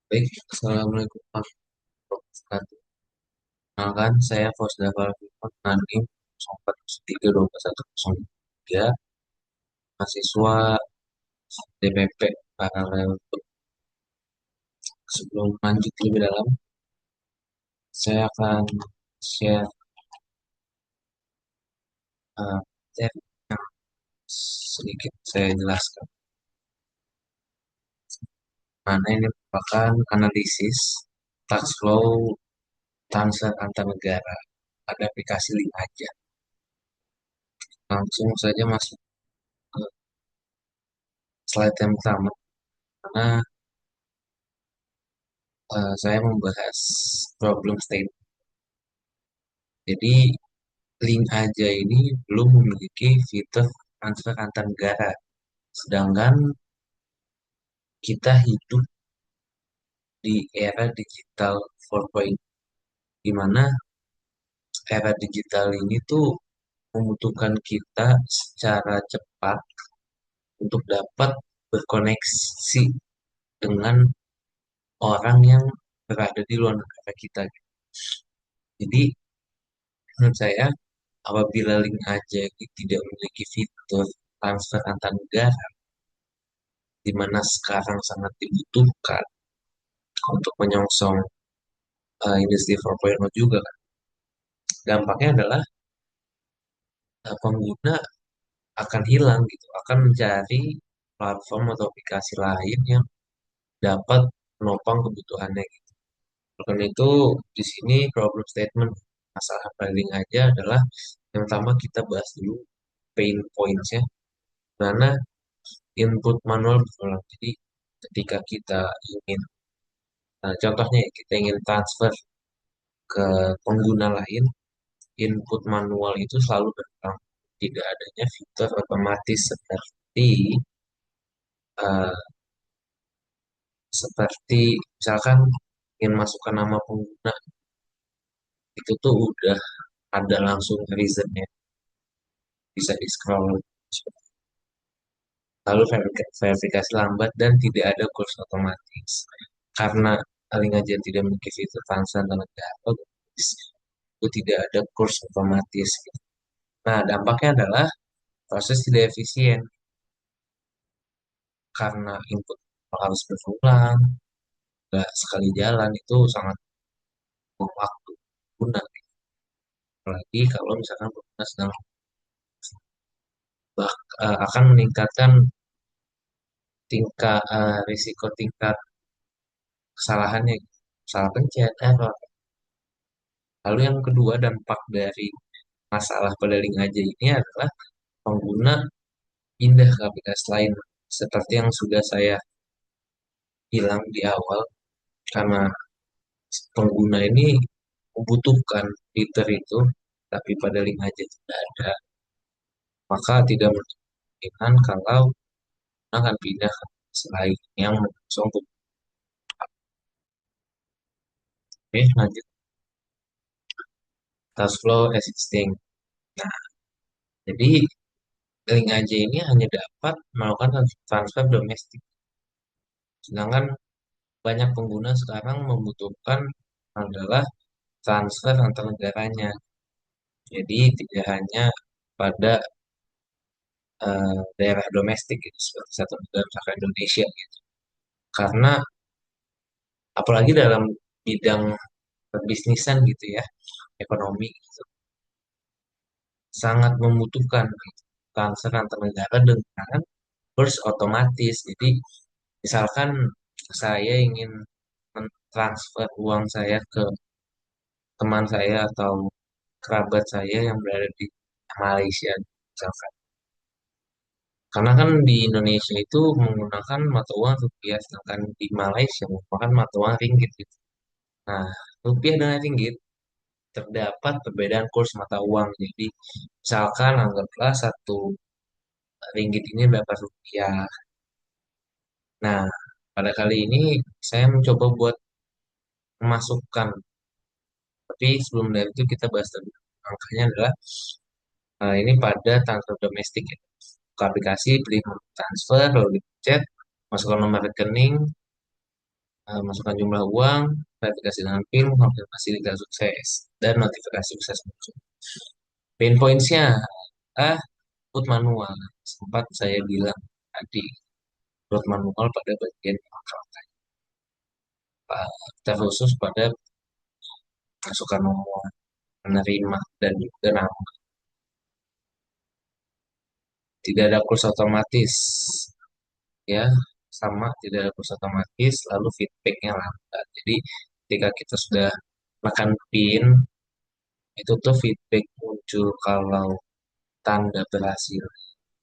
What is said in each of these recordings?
Baik, Assalamualaikum warahmatullahi wabarakatuh. Perkenalkan, saya Fosda Falcon Nadim 0413 mahasiswa DPP Paralel. Sebelum lanjut lebih dalam, saya akan share materi yang sedikit saya jelaskan. Mana ini merupakan analisis tax flow transfer antar negara pada aplikasi link aja. Langsung saja masuk ke slide yang pertama, karena saya membahas problem statement. Jadi link aja ini belum memiliki fitur transfer antar negara. Sedangkan kita hidup di era digital 4.0, di mana era digital ini tuh membutuhkan kita secara cepat untuk dapat berkoneksi dengan orang yang berada di luar negara kita. Jadi menurut saya apabila link aja ini tidak memiliki fitur transfer antar negara, di mana sekarang sangat dibutuhkan untuk menyongsong industri 4.0 juga kan. Dampaknya adalah pengguna akan hilang gitu, akan mencari platform atau aplikasi lain yang dapat menopang kebutuhannya gitu. Karena itu di sini problem statement masalah paling aja adalah yang pertama kita bahas dulu pain points-nya, mana input manual berulang. Jadi ketika kita ingin contohnya ya, kita ingin transfer ke pengguna lain, input manual itu selalu berulang. Tidak adanya fitur otomatis eh, seperti misalkan ingin masukkan nama pengguna, itu tuh udah ada langsung reasonnya, bisa di scroll. Lalu verifikasi lambat dan tidak ada kurs otomatis. Karena paling aja tidak memiliki fitur transfer tenaga, itu tidak ada kurs otomatis. Nah, dampaknya adalah proses tidak efisien karena input harus berulang, nggak sekali jalan itu sangat buang waktu guna. Apalagi kalau misalkan pengguna sedang akan meningkatkan risiko tingkat kesalahannya, salah pencet, error. Lalu yang kedua dampak dari masalah pada link aja ini adalah pengguna pindah ke aplikasi lain. Seperti yang sudah saya bilang di awal, karena pengguna ini membutuhkan fitur itu, tapi pada link aja tidak ada, maka tidak memungkinkan kalau akan pindah ke aplikasi lain yang mengusung. Oke, lanjut. Cash flow existing. Nah, jadi link aja ini hanya dapat melakukan transfer domestik. Sedangkan banyak pengguna sekarang membutuhkan adalah transfer antar negaranya. Jadi tidak hanya pada daerah domestik gitu, seperti satu negara misalkan Indonesia gitu. Karena apalagi dalam bidang perbisnisan gitu ya, ekonomi gitu, sangat membutuhkan transfer antar negara dengan kurs otomatis. Jadi misalkan saya ingin mentransfer uang saya ke teman saya atau kerabat saya yang berada di Malaysia misalkan. Karena kan di Indonesia itu menggunakan mata uang rupiah, sedangkan di Malaysia menggunakan mata uang ringgit gitu. Nah, rupiah dan ringgit terdapat perbedaan kurs mata uang. Jadi, misalkan anggaplah satu ringgit ini berapa rupiah. Nah, pada kali ini saya mencoba buat memasukkan, tapi sebelum dari itu kita bahas dulu. Angkanya adalah ini pada transfer domestik ya. Ke aplikasi, pilih transfer, lalu di chat, masukkan nomor rekening, masukkan jumlah uang, verifikasi dengan PIN, konfirmasi detail sukses, dan notifikasi sukses muncul. Pain points-nya, ah, input manual. Sempat saya bilang tadi, input manual pada bagian angka-angka. Terkhusus pada masukkan nomor penerima dan juga nama. Tidak ada kurs otomatis, ya, sama tidak ada kurs otomatis, lalu feedbacknya lambat. Jadi ketika kita sudah makan PIN, itu tuh feedback muncul kalau tanda berhasil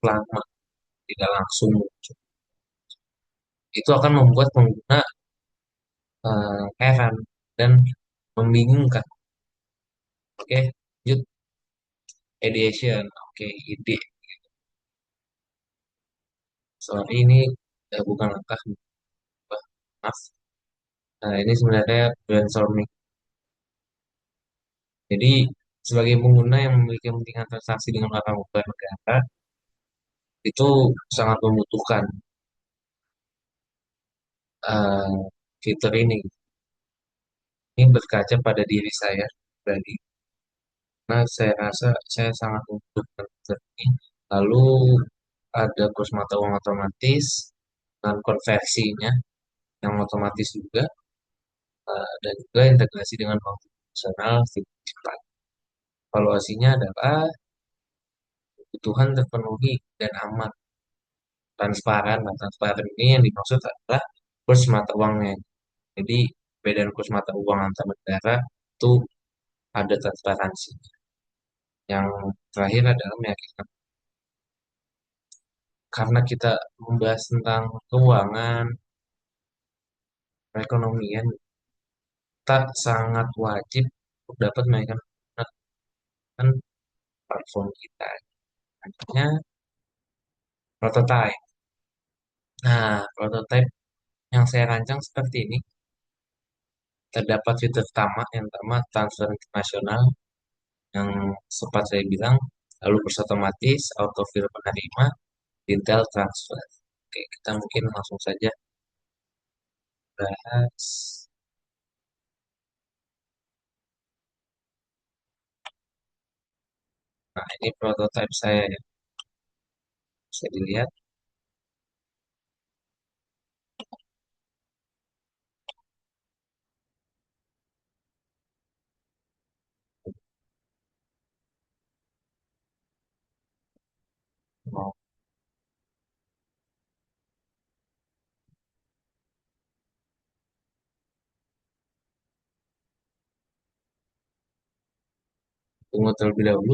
lama, tidak langsung muncul. Itu akan membuat pengguna heran dan membingungkan. Oke, lanjut ideation. Oke, ide. Sorry ini bukan langkah, maaf. Nah, ini sebenarnya brainstorming. Jadi, sebagai pengguna yang memiliki kepentingan transaksi dengan orang bukan negara, itu sangat membutuhkan eh, fitur ini. Ini berkaca pada diri saya pribadi. Nah, saya rasa saya sangat membutuhkan fitur ini. Lalu ada kurs mata uang otomatis dan konversinya yang otomatis juga, dan juga integrasi dengan bank tradisional cepat. Evaluasinya adalah kebutuhan terpenuhi dan aman, transparan. Nah, transparan ini yang dimaksud adalah kurs mata uangnya. Jadi, perbedaan kurs mata uang antar negara itu ada transparansi. Yang terakhir adalah meyakinkan. Karena kita membahas tentang keuangan, perekonomian, kita sangat wajib untuk dapat menggunakan platform kita. Artinya prototype. Nah, prototype yang saya rancang seperti ini. Terdapat fitur utama yang pertama transfer internasional yang sempat saya bilang, lalu kurs otomatis, autofill penerima, detail transfer. Oke, kita mungkin langsung saja bahas. Nah, ini prototype saya ya. Bisa dilihat. Mau tunggu terlebih dahulu.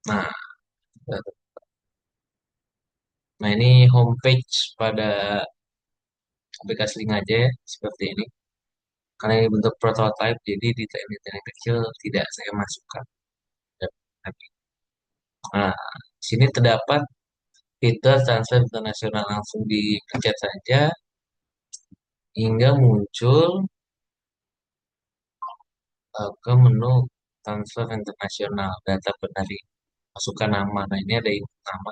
Nah, nah ini homepage pada aplikasi link aja ya, seperti ini. Karena ini bentuk prototype, jadi detail-detail yang kecil tidak saya masukkan. Nah, di sini terdapat fitur transfer internasional, langsung dipencet saja hingga muncul ke menu transfer internasional data penerima. Masukkan nama. Nah, ini ada input nama.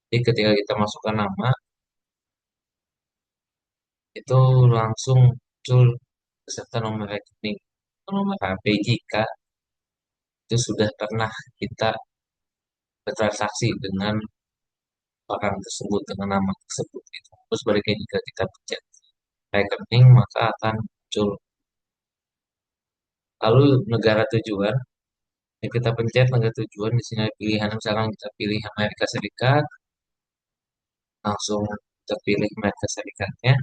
Jadi ketika kita masukkan nama, itu langsung muncul beserta nomor rekening. Nomor HP jika itu sudah pernah kita bertransaksi dengan orang tersebut, dengan nama tersebut. Gitu. Terus sebaliknya jika kita pencet rekening, maka akan muncul. Lalu negara tujuan, yang kita pencet negara tujuan, di sini ada pilihan, misalkan kita pilih Amerika Serikat, langsung terpilih Amerika Serikatnya,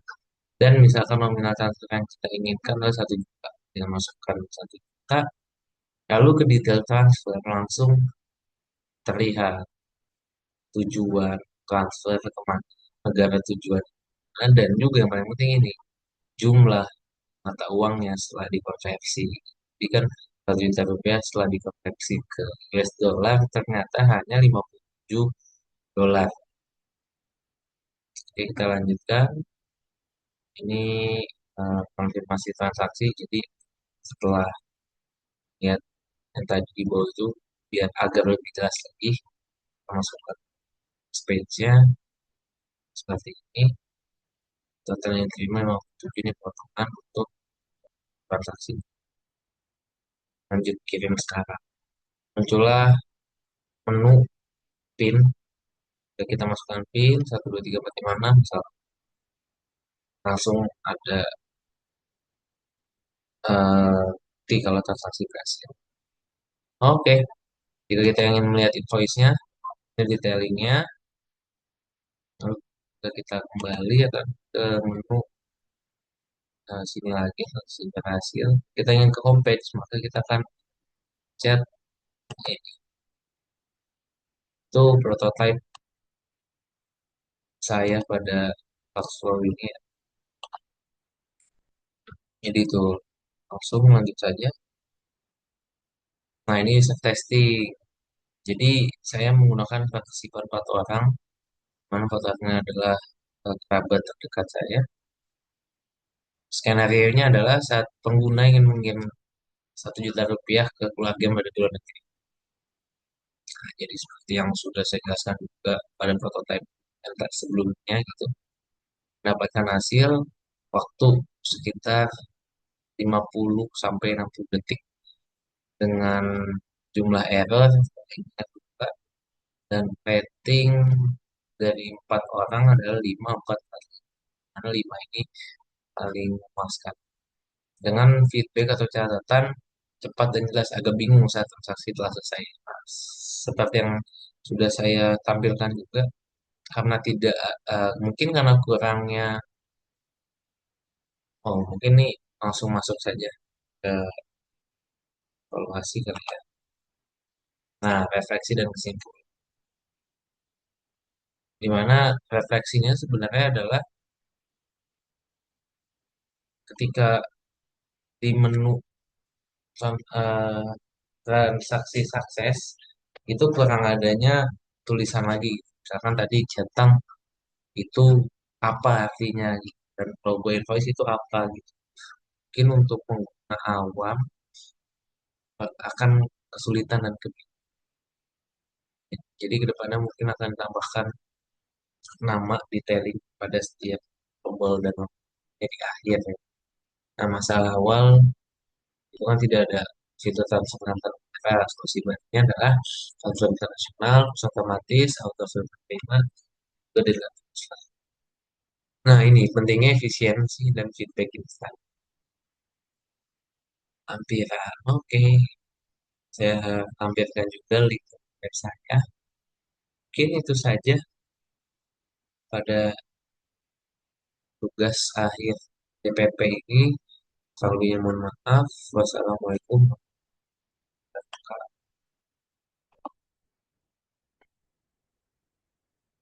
dan misalkan nominal transfer yang kita inginkan adalah 1 juta, kita masukkan 1 juta, lalu ke detail transfer langsung terlihat tujuan transfer kemana, negara tujuan, dan juga yang paling penting ini jumlah mata uangnya setelah dikonversi. Jadi kan 1 juta rupiah setelah dikonversi ke US dollar ternyata hanya 57 dolar. Oke, kita lanjutkan. Ini konfirmasi transaksi. Jadi setelah lihat yang tadi di bawah itu, biar agar lebih jelas lagi, kita masuk ke page-nya. seperti ini. Total yang diterima 57 ini potongan untuk transaksi. Lanjut kirim sekarang. Muncullah menu PIN. Jadi kita masukkan PIN 123456 misal, langsung ada bukti kalau transaksi berhasil. Oke, jika kita ingin melihat invoice-nya, ini detailingnya, lalu kita kembali ya kan ke menu sini lagi, transaksi berhasil. Kita ingin ke homepage, maka kita akan chat ini. Itu prototype saya pada workflow ini. Jadi itu langsung lanjut saja. Nah ini self testing. Jadi saya menggunakan partisipan 4 orang, mana 4 orangnya adalah kerabat terdekat saya. Skenario-nya adalah saat pengguna ingin mengirim 1 juta rupiah ke keluarga yang berada di luar negeri. Nah, jadi seperti yang sudah saya jelaskan juga pada prototipe yang sebelumnya gitu. Mendapatkan hasil waktu sekitar 50 sampai 60 detik dengan jumlah error dan rating dari 4 orang adalah 5 4 karena 5 ini paling memuaskan. Dengan feedback atau catatan cepat dan jelas, agak bingung saat transaksi telah selesai. Nah, seperti yang sudah saya tampilkan juga, karena tidak mungkin karena kurangnya, oh mungkin nih langsung masuk saja ke evaluasi kali ya. Nah, refleksi dan kesimpulan. Di mana refleksinya sebenarnya adalah ketika di menu eh, transaksi sukses itu kurang adanya tulisan lagi. Misalkan tadi centang itu apa artinya gitu. Dan logo invoice itu apa gitu. Mungkin untuk pengguna awam akan kesulitan dan kebingungan. Jadi kedepannya mungkin akan tambahkan nama detailing pada setiap tombol dan di akhir ya. Nah, masalah awal itu kan tidak ada fitur transfer antar negara. Solusi barunya adalah transfer internasional, otomatis, auto settlement payment, ke transfer. Nah, ini pentingnya efisiensi dan feedback instan. Lampiran, oke. Saya tampilkan juga link web saya. Mungkin itu saja pada tugas akhir DPP ini. Kalau mohon maaf. Wassalamualaikum.